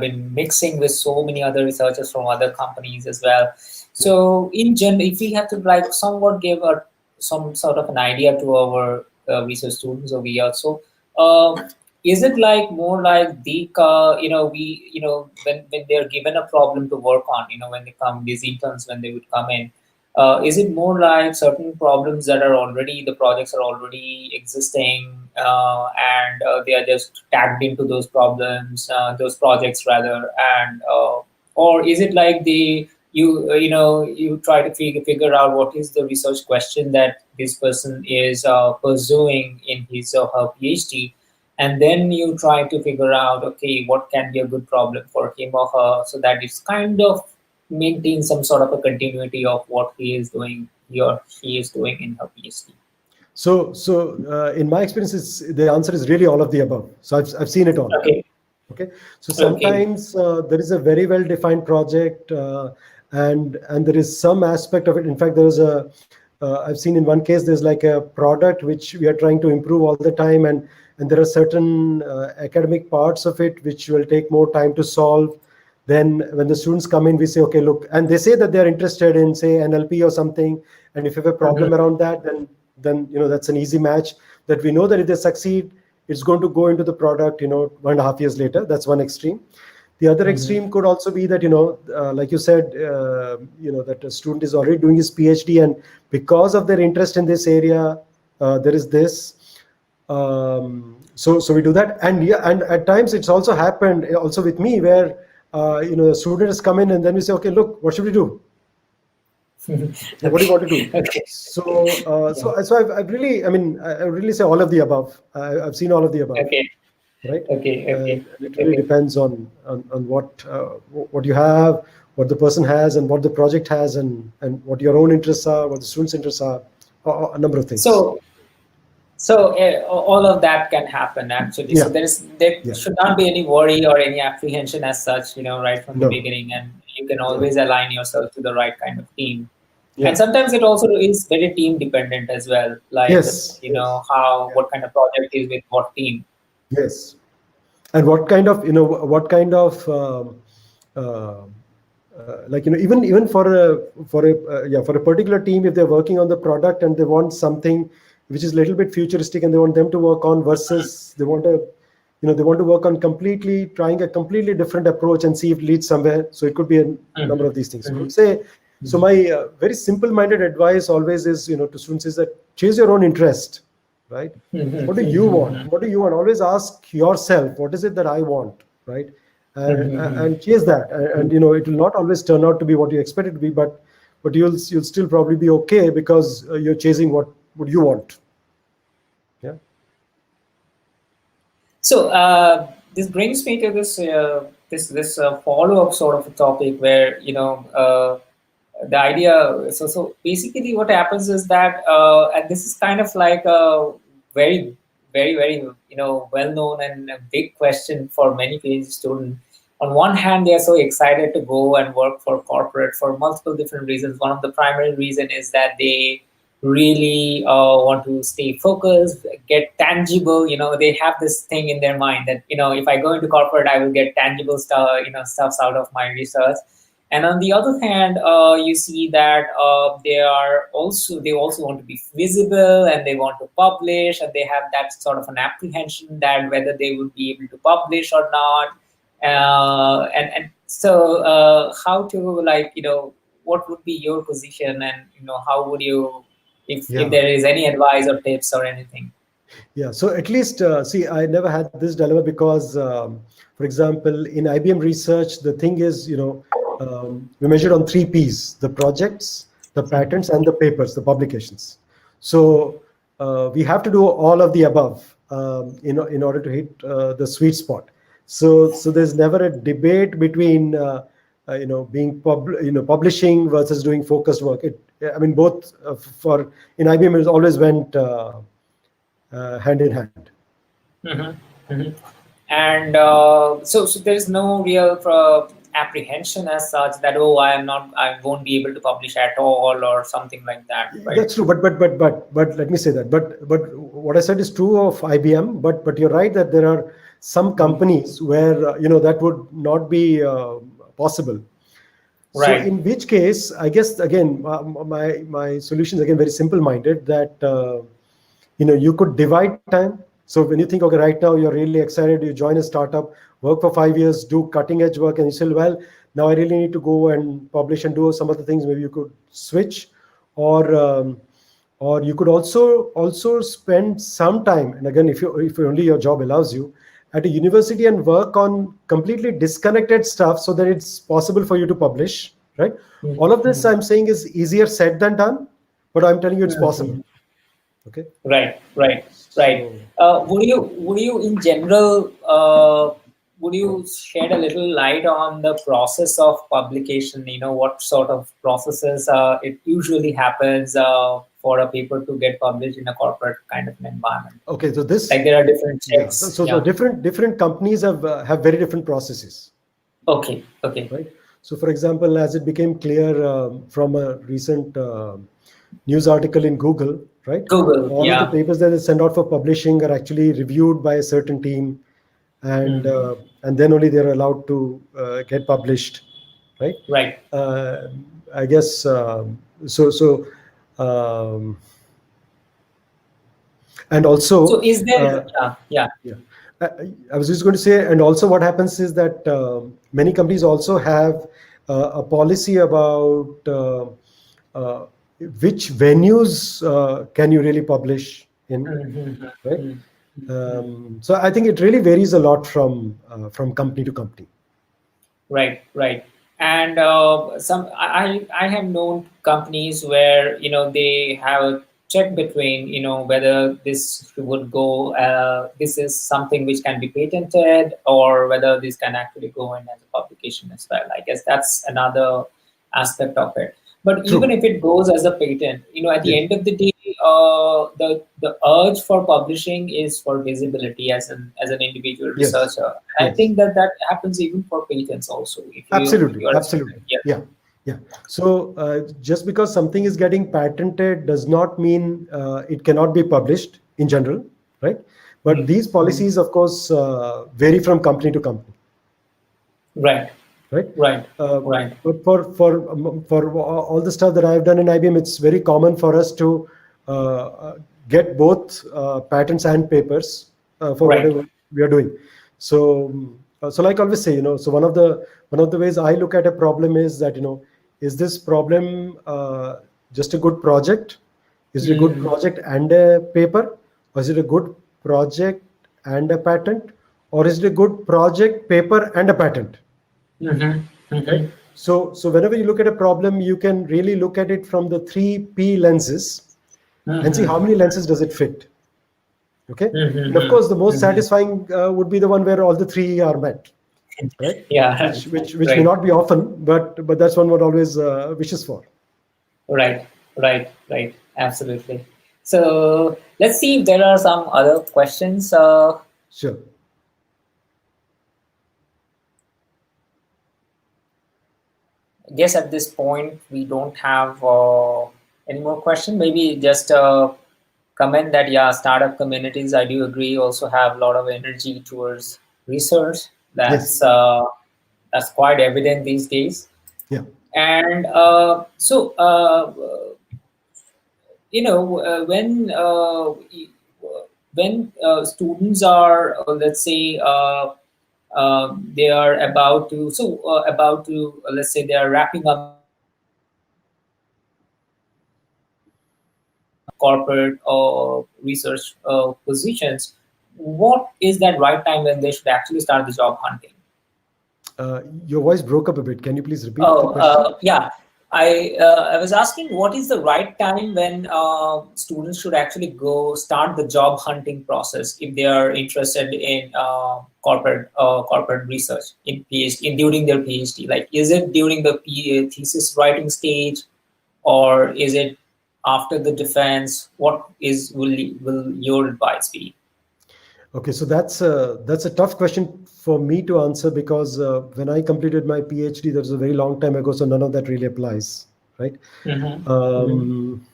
been mixing with so many other researchers from other companies as well. So in general, if we have to like somewhat give some sort of an idea to our research students over here, so is it like more like when they're given a problem to work on, when they come, these interns, when they would come in, is it more like certain problems that are already, the projects are already existing, and they are just tagged into those problems, those projects rather, and or is it like you try to figure out what is the research question that this person is pursuing in his or her PhD, and then you try to figure out, okay, what can be a good problem for him or her, so that it's kind of maintain some sort of a continuity of what he is doing he or she is doing in her PhD? So in my experience, the answer is really all of the above. So I've seen it all. Okay. Okay. So Okay. sometimes there is a very well defined project, and there is some aspect of it. In fact, there was I've seen in one case there's like a product which we are trying to improve all the time, and there are certain academic parts of it which will take more time to solve. Then when the students come in, we say, okay, look, and they say that they're interested in, say, NLP or something, and if you have a problem around that, then that's an easy match. That we know that if they succeed, it's going to go into the product 1.5 years later. That's one extreme. The other extreme could also be that like you said, that a student is already doing his PhD, and because of their interest in this area, there is this. So we do that, and yeah, and at times it's also happened also with me where a student has come in, and then we say, okay, look, what should we do? What do you want to do? Okay. So I've really, I really say all of the above. I've seen all of the above, Okay. right? Okay. And it really depends on what you have, what the person has, and what the project has, and what your own interests are, what the students' interests are, a number of things. So all of that can happen actually. Yeah. So there should not be any worry or any apprehension as such, right from the beginning, and you can always align yourself to the right kind of team. Yeah. And sometimes it also is very team dependent as well, like what kind of project is with what team. Yes, and what kind of even for a particular team, if they're working on the product and they want something which is a little bit futuristic and they want them to work on, versus they want to work on trying a completely different approach and see if it leads somewhere. So it could be a number of these things. So my very simple-minded advice always is, to students is that chase your own interest, right? What do you want? What do you want? Always ask yourself, what is it that I want, right? And chase that. And it will not always turn out to be what you expect it to be, but you'll still probably be okay because you're chasing what you want. Yeah. So this brings me to this follow-up sort of a topic where the idea. So basically, what happens is that, and this is kind of like a very, very, very well-known and a big question for many PhD students. On one hand, they are so excited to go and work for corporate for multiple different reasons. One of the primary reason is that they really want to stay focused, get tangible. They have this thing in their mind that if I go into corporate, I will get tangible stuffs out of my research. And on the other hand, you see that they also want to be visible and they want to publish, and they have that sort of an apprehension that whether they would be able to publish or not. So how to what would be your position, and how would you, if there is any advice or tips or anything? Yeah, so at least see, I never had this dilemma because, for example, in IBM research, the thing is, we measured on 3 Ps: the projects, the patents, and the papers, the publications. So we have to do all of the above in order to hit the sweet spot. So there's never a debate between publishing versus doing focused work. Both in IBM it always went hand in hand. And so there's no real apprehension as such that I won't be able to publish at all or something like that, right? That's true, but let me say that. But what I said is true of IBM. But you're right that there are some companies where that would not be possible. Right. So in which case, I guess again, my solution is again very simple-minded, that you could divide time. So when you think, okay, right now you're really excited, you join a startup, work for 5 years, do cutting-edge work, and you say, well, now I really need to go and publish and do some other things. Maybe you could switch, or you could also spend some time. And again, if only your job allows you, at a university and work on completely disconnected stuff so that it's possible for you to publish, right? All of this I'm saying is easier said than done, but I'm telling you it's possible. Okay. Right. Would you in general would you shed a little light on the process of publication? What sort of processes it usually happens for a paper to get published in a corporate kind of an environment? Okay, so this, Like there are different yeah, checks. so the different companies have very different processes. Okay. Okay. Right. So, for example, as it became clear from a recent news article in Google, right? Google. All of the Yeah. papers that they send out for publishing are actually reviewed by a certain team, and Mhm. and then only they're allowed to get published, right? Right. Uh, I guess so. Um, and So also, is there? Yeah. yeah, I was just going to say, and also what happens is that many companies also have a policy about uh, which venues can you really publish in, Mhm. right? Mhm. So I think it really varies a lot from company to company. Right, right. And I have known companies where they have a check between whether this would go this is something which can be patented, or whether this can actually go in as a publication as well. I guess that's another aspect of it. But even True. if it goes as a patent, at the Yes. end of the day, the urge for publishing is for visibility as an individual Yes. researcher. I Yes. think that happens even for patents also. If Absolutely. you are Absolutely. yeah. Yeah. Yeah. So just because something is getting patented does not mean it cannot be published in general, right? But these Mm. policies, of course, vary from company to company, Right, right? right, Uh, right, but for all the stuff that I've done in IBM, it's very common for us to get both patents and papers for right. whatever we are doing. So, so like I always say, so one of the ways I look at a problem is that is this problem just a good project? Is it a good Mm. project and a paper, or is it a good project and a patent, or is it a good project, paper, and a patent? Mm-hmm. Right. Mm-hmm. So whenever you look at a problem, you can really look at it from the three P lenses and see how Mm-hmm. many lenses does it fit. Okay. And of Mm-hmm. course, the most Mm-hmm. satisfying would be the one where all the three are met, right? Yeah, Which may right, not be often, but that's one what always wishes for. right, right, right. Absolutely. So let's see if there are some other questions. Sure. I guess at this point we don't have any more question. Maybe just comment that startup communities, I do agree, also have a lot of energy towards research. Yes. That's quite evident these days. Yeah. And so when students are, let's say, they are about to let's say they are wrapping up corporate or research positions, what is that right time when they should actually start the job hunting? Your voice broke up a bit. Can you please repeat the Oh, question? yeah. I was asking what is the right time when students should actually go start the job hunting process if they are interested in corporate research in PhD during their PhD. Like, is it during the thesis writing stage, or is it after the defense? What will your advice be? Okay, so that's a tough question for me to answer because when I completed my PhD, that was a very long time ago, so none of that really applies, right? Mm-hmm. Mm-hmm. Um,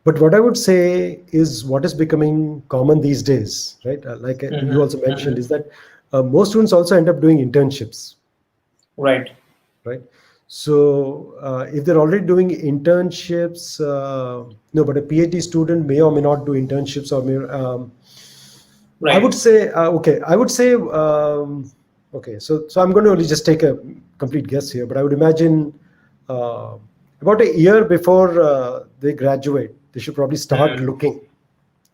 but what I would say is what is becoming common these days, right? Like you also Mm-hmm. mentioned, Mm-hmm. is that most students also end up doing internships, Right. right? So if they're already doing internships, no, but a PhD student may or may not do internships or may. I would Right. say okay. I would say okay. So I'm going to only just take a complete guess here, but I would imagine uh, about a year before they graduate, they should probably start Mm-hmm. looking,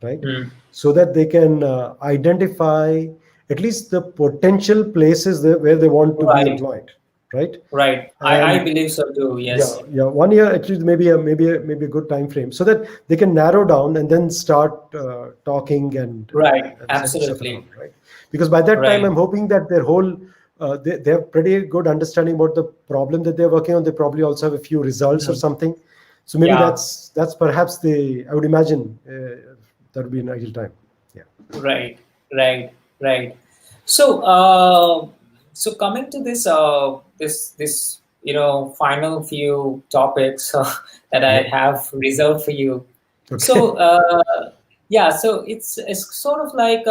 right, Mm-hmm. so that they can identify at least the potential places where they want to be Right. employed. right? Right. I And believe so too. yeah, Yes. yeah, 1 year actually maybe a good time frame, so that they can narrow down and then start talking Right. and sending stuff around, Absolutely. right? Because by that time, Right. I'm hoping that their whole they have pretty good understanding about the problem that they're working on. They probably also have a few results or Mhm. something. So maybe Yeah. that's perhaps I would imagine that would be an ideal time. Yeah. Right. Right. Right. So, so coming to this, this final few topics that I Yeah. have reserved for you. So, Okay. yeah, so it's sort of like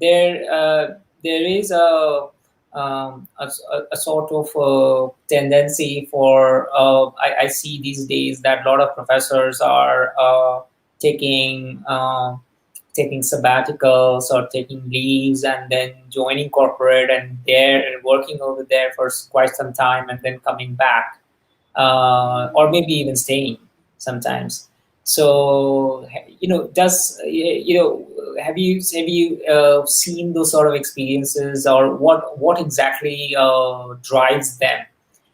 there is a sort of tendency for I see these days that a lot of professors are taking. Taking sabbaticals or taking leaves and then joining corporate and they're working over there for quite some time and then coming back, or maybe even staying sometimes. So does have you seen those sort of experiences, or what exactly drives them?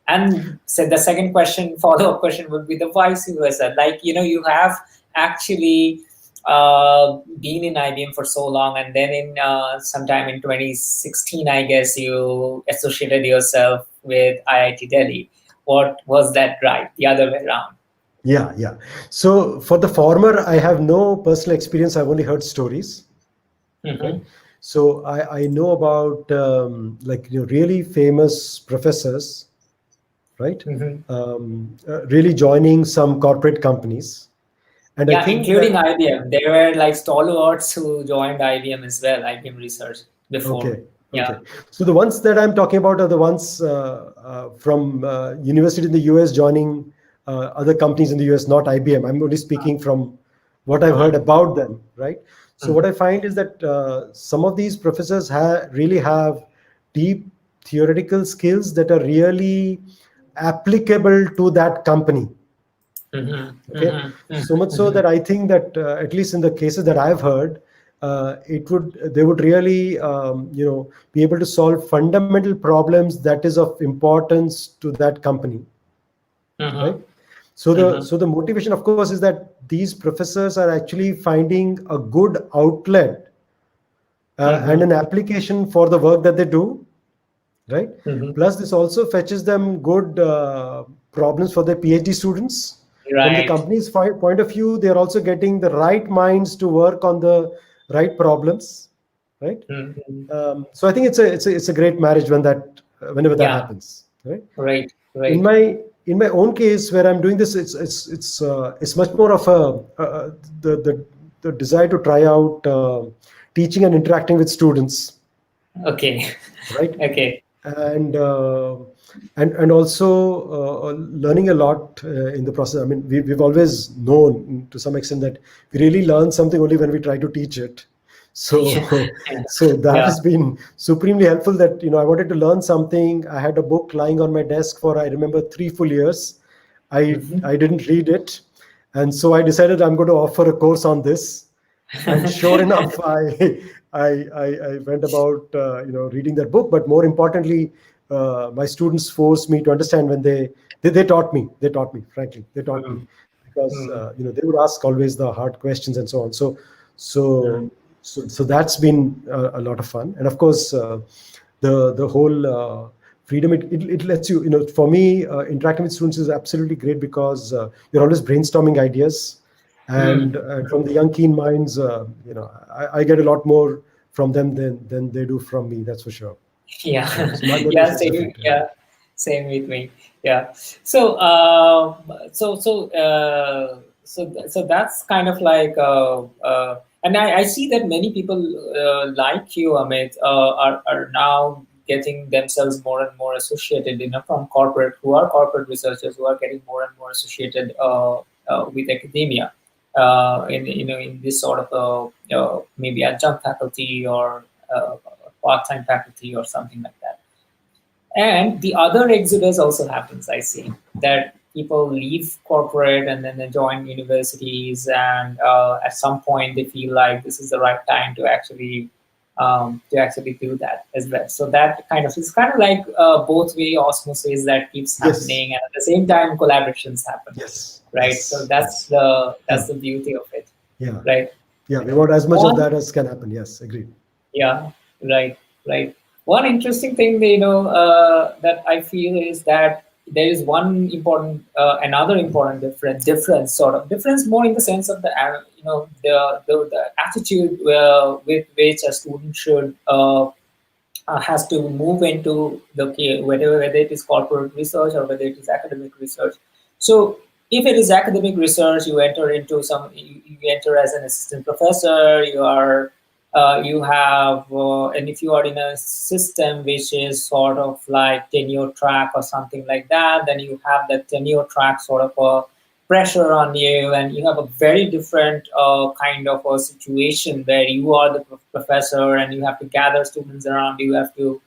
And so the second question, follow-up question, would be the vice versa. Like, you have actually been in IBM for so long, and then in sometime in 2016, I guess you associated yourself with IIT Delhi. What was that drive? The other way around. Yeah, yeah. So for the former, I have no personal experience. I've only heard stories, right? Mm-hmm. So I know about like really famous professors, right? Mm-hmm. Really joining some corporate companies, and I Yeah, think including that IBM. There were like stalwarts who joined IBM as well, IBM research before. okay, Yeah. okay. So the ones that I'm talking about are the ones from university in the US joining other companies in the US, not IBM. I'm only speaking from what I've heard Mm-hmm. about them, right? So what Mm-hmm. I find is that some of these professors really have deep theoretical skills that are really applicable to that company. Mm-hmm. Okay, Mm-hmm. so much so Mm-hmm. that I think that at least in the cases that I've heard, they would really be able to solve fundamental problems that is of importance to that company, right? Mm-hmm. So the motivation, of course, is that these professors are actually finding a good outlet and Mm-hmm. an application for the work that they do, right? Mm-hmm. Plus, this also fetches them good problems for their PhD students. From the Right. company's point of view, they are also getting the right minds to work on the right problems, right? Mm-hmm. So I think it's a great marriage whenever that Yeah. happens, right? Right. In Right. my own case, where I'm doing this, it's much more of the the desire to try out teaching and interacting with students, Okay. right? Okay. and and also learning a lot in the process. I mean, we've always known to some extent that we really learn something only when we try to teach it. Yeah. So so that Yeah. has been supremely helpful. That I wanted to learn something. I had a book lying on my desk for, I remember, 3 full years. Mm-hmm. I didn't read it, and so I decided I'm going to offer a course on this. And sure enough, I went about reading that book. But more importantly, my students forced me to understand when they taught me, frankly, they taught me, because Mm-hmm. they would ask always the hard questions and so on. Mm-hmm. So that's been a lot of fun. And of course, the whole freedom it lets you, for me, interacting with students is absolutely great, because you're always brainstorming ideas. And from the young keen minds, I get a lot more from them than they do from me, that's for sure. Yeah. So my Yeah. motivation is Same. different. Yeah. Same with me. Yeah. So, so that's kind of like, and I see that many people like you, Amit, are now getting themselves more and more associated, from corporate, who are corporate researchers, who are getting more and more associated with academia, in this sort of maybe adjunct faculty or part-time faculty or something like that. And the other exodus also happens. I see that people leave corporate and then they join universities, and at some point they feel like this is the right time to actually to actually do that as well. So that kind of, it's kind of like both way osmosis that keeps happening, and at the same time collaborations happen. Yes. Right. Yes. So that's the beauty of it. Yeah. Right. Yeah. We want as much of One, that as can happen. Yes. Agreed. yeah. Right. Right. One interesting thing that, that I feel is that there is one important, another important difference more in the sense of the, the attitude with which a student should has to move into the whether it is corporate research or whether it is academic research. So if it is academic research, you enter into you enter as an assistant professor. You are you have and if you are in a system which is sort of like tenure track or something like that, then you have that tenure track sort of a pressure on you, and you have a very different kind of a situation where you are the professor and you have to gather students around you. You have to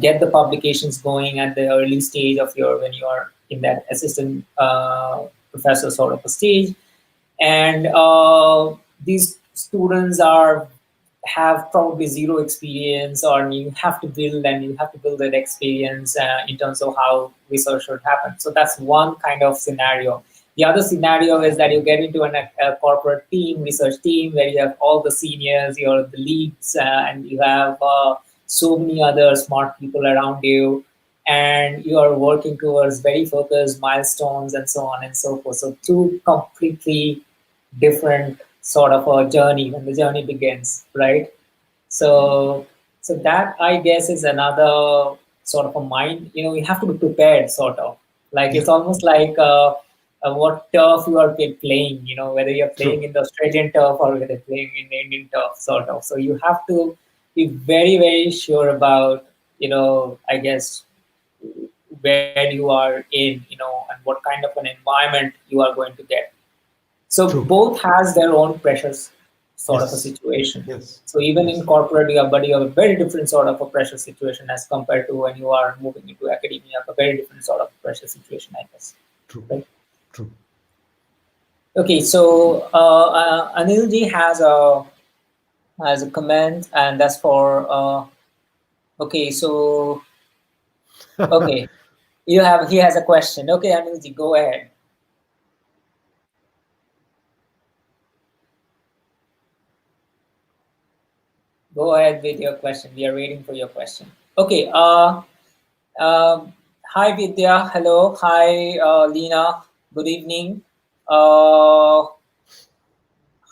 get the publications going at the early stage of your when you are in that assistant professor sort of a stage, and these students have probably zero experience, or you have to build that experience in terms of how research should happen. So that's one kind of scenario. The other scenario is that you get into a corporate team, research team, where you have all the seniors, you're the leads, and you have so many other smart people around you, and you are working towards very focused milestones and so on and so forth. So two completely different sort of a journey when the journey begins, right? So that, I guess, is another sort of a mind. You have to be prepared, sort of. Like it's almost like what turf you are playing. Whether you're playing in the Australian turf or whether you're playing in the Indian turf, sort of. So you have to be very, very sure about, I guess, where you are in, and what kind of an environment you are going to get. So both has their own pressures sort of a situation. Yes. So even in corporate, you have a very different sort of a pressure situation as compared to when you are moving into academia. You have a very different sort of pressure situation, I guess. True. Right? True. Okay, so Anilji has a comment, and that's for okay. So okay, he has a question. Okay, Anilji, go ahead. Go ahead with your question. We are waiting for your question. Okay. Hi, Vidya. Hello. Hi, Lena. Good evening.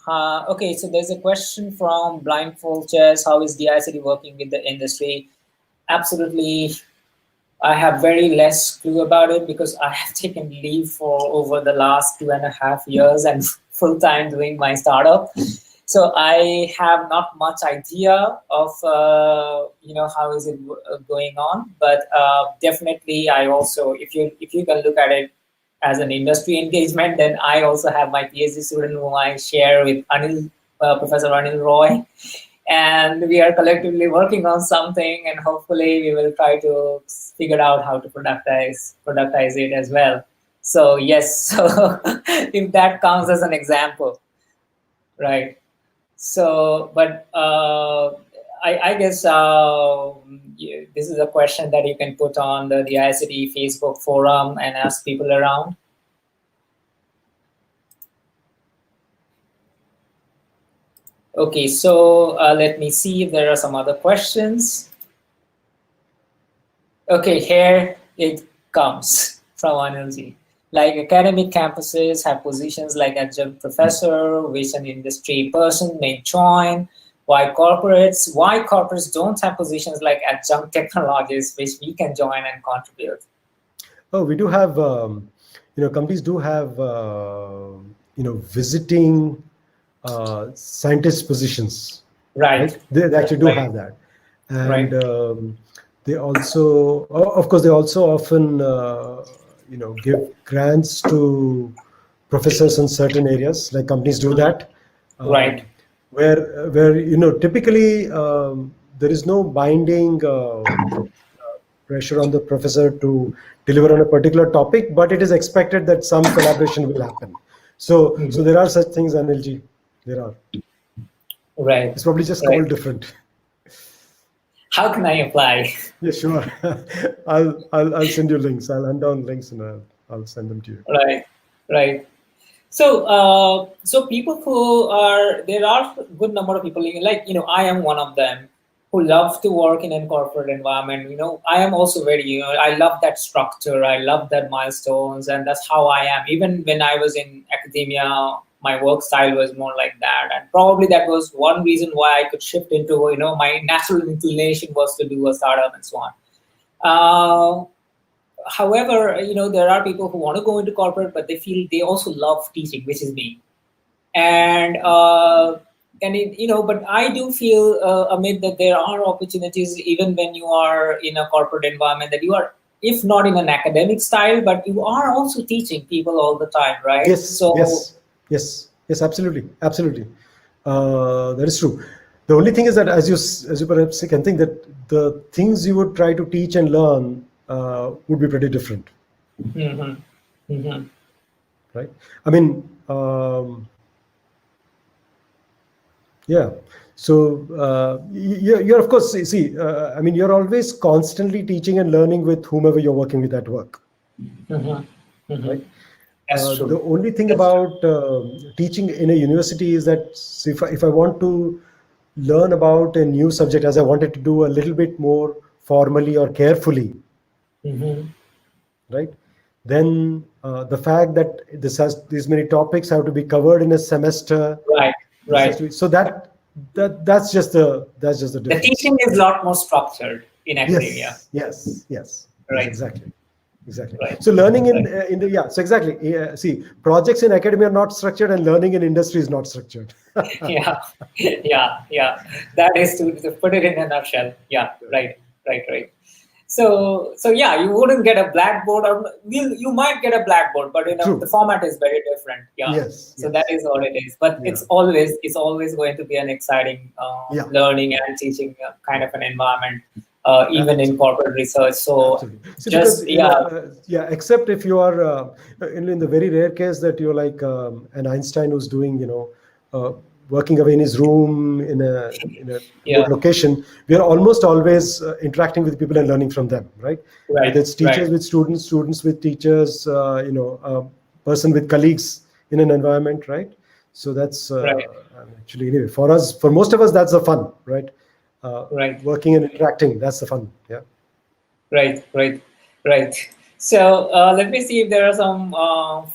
Okay, so there's a question from Blindfold Chess. How is DICT working with the industry? Absolutely. I have very less clue about it because I have taken leave for over the last 2.5 years and full time doing my startup. So I have not much idea of how is it going on, but definitely I also, if you can look at it as an industry engagement, then I also have my PhD student whom I share with Professor Anil Roy, and we are collectively working on something, and hopefully we will try to figure out how to productize it as well. So yes, so if that counts as an example, right? So, but I guess this is a question that you can put on the IICT Facebook forum and ask people around. Okay, so let me see if there are some other questions. Okay, here it comes from Anilji. Like academic campuses have positions like adjunct professor, which an industry person may join. Why corporates don't have positions like adjunct technologists, which we can join and contribute? Oh, we do have, companies do have, visiting scientist positions. Right. They actually do have that. And they also, of course, they also often, give grants to professors in certain areas, like companies do that. Right. Where typically there is no binding pressure on the professor to deliver on a particular topic, but it is expected that some collaboration will happen. So there are such things, Anilji. There are. Right. It's probably just called different. How can I apply? Yeah, sure. I'll send you links. I'll hunt down links and I'll send them to you. Right, right. So, so people who are there are a good number of people like I am one of them who love to work in a corporate environment. I am also very I love that structure. I love that milestones, and that's how I am. Even when I was in academia, my work style was more like that, and probably that was one reason why I could shift into my natural inclination was to do a startup and so on. However, there are people who want to go into corporate, but they feel they also love teaching, which is me. And but I do feel, Amit, that there are opportunities even when you are in a corporate environment that you are, if not in an academic style, but you are also teaching people all the time, right? Yes, yes, absolutely. That is true. The only thing is that, as you perhaps can think, that the things you would try to teach and learn would be pretty different, right? I mean, yeah. So you're of course, see, I mean, you're always constantly teaching and learning with whomever you're working with at work, right? That's true. The only thing about teaching in a university is that if I want to learn about a new subject, as I wanted to do a little bit more formally or carefully, right? Then the fact that these many topics have to be covered in a semester, Right. so that's just the The difference. teaching is a lot more structured in academia. Yes, Right. exactly. Right. So learning in the so exactly. See, projects in academia are not structured, and learning in industry is not structured. Yeah. That is to put it in a nutshell. Yeah, right. So yeah, you wouldn't get a blackboard, or you might get a blackboard, but the True. format is very different. Yeah. Yes. So that is all it is. But Yeah. it's always going to be an exciting Yeah. learning and teaching kind of an environment, even in Absolutely. corporate research. So Absolutely. See, just because except if you are in the very rare case that you're like an Einstein who's doing working away in his room in a remote location, we are almost always interacting with people and learning from them, right? Whether it's teachers with students, students with teachers, person with colleagues in an environment, right? So that's actually, anyway, for most of us, that's the fun, right? Working and interacting, that's the fun. Yeah. Right. So let me see if there are some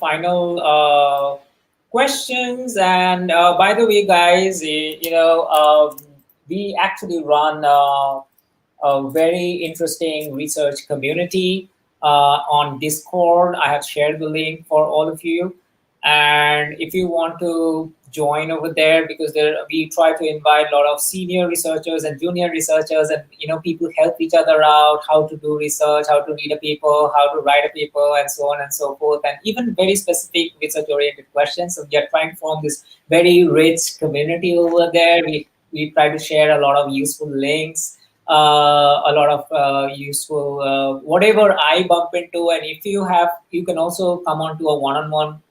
final questions. And by the way, guys, we actually run a very interesting research community on Discord. I have shared the link for all of you. And if you want to join over there, because we try to invite a lot of senior researchers and junior researchers, and people help each other out, how to do research, how to read a paper, how to write a paper, and so on and so forth, and even very specific research-oriented questions. So we are trying to form this very rich community over there. We try to share a lot of useful links, a lot of useful whatever I bump into. And if you can also come on to a one-on-one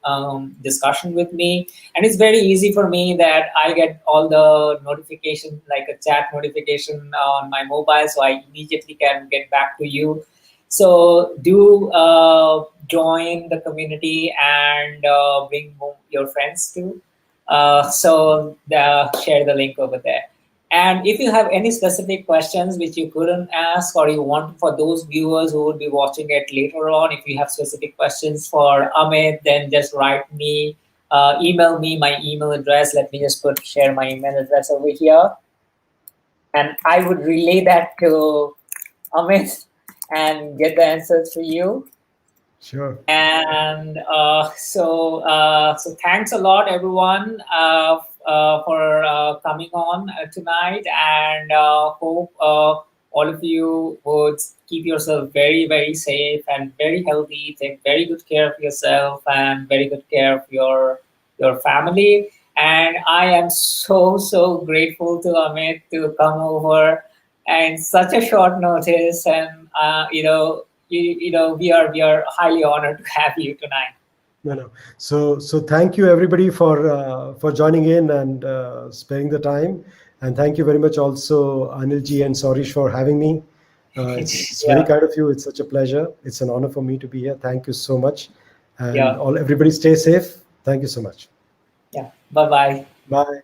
discussion with me. And it's very easy for me that I get all the notification, like a chat notification on my mobile, so I immediately can get back to you. So do join the community and bring your friends too. Share the link over there. And if you have any specific questions which you couldn't ask, or you want, for those viewers who will be watching it later on, if you have specific questions for Amit, then just write me, email me my email address. Let me just share my email address over here. And I would relay that to Amit and get the answers for you. Sure. And so thanks a lot, everyone, for coming on tonight, and hope all of you would keep yourself very, very safe and very healthy. Take very good care of yourself and very good care of your family. And I am so grateful to Amit to come over and such a short notice, and we are highly honored to have you tonight. No. So thank you everybody for joining in and sparing the time. And thank you very much also, Anilji and Sourish, for having me. It's Yeah. very kind of you. It's such a pleasure. It's an honor for me to be here. Thank you so much. And Yeah. everybody stay safe. Thank you so much. Yeah. Bye-bye. Bye.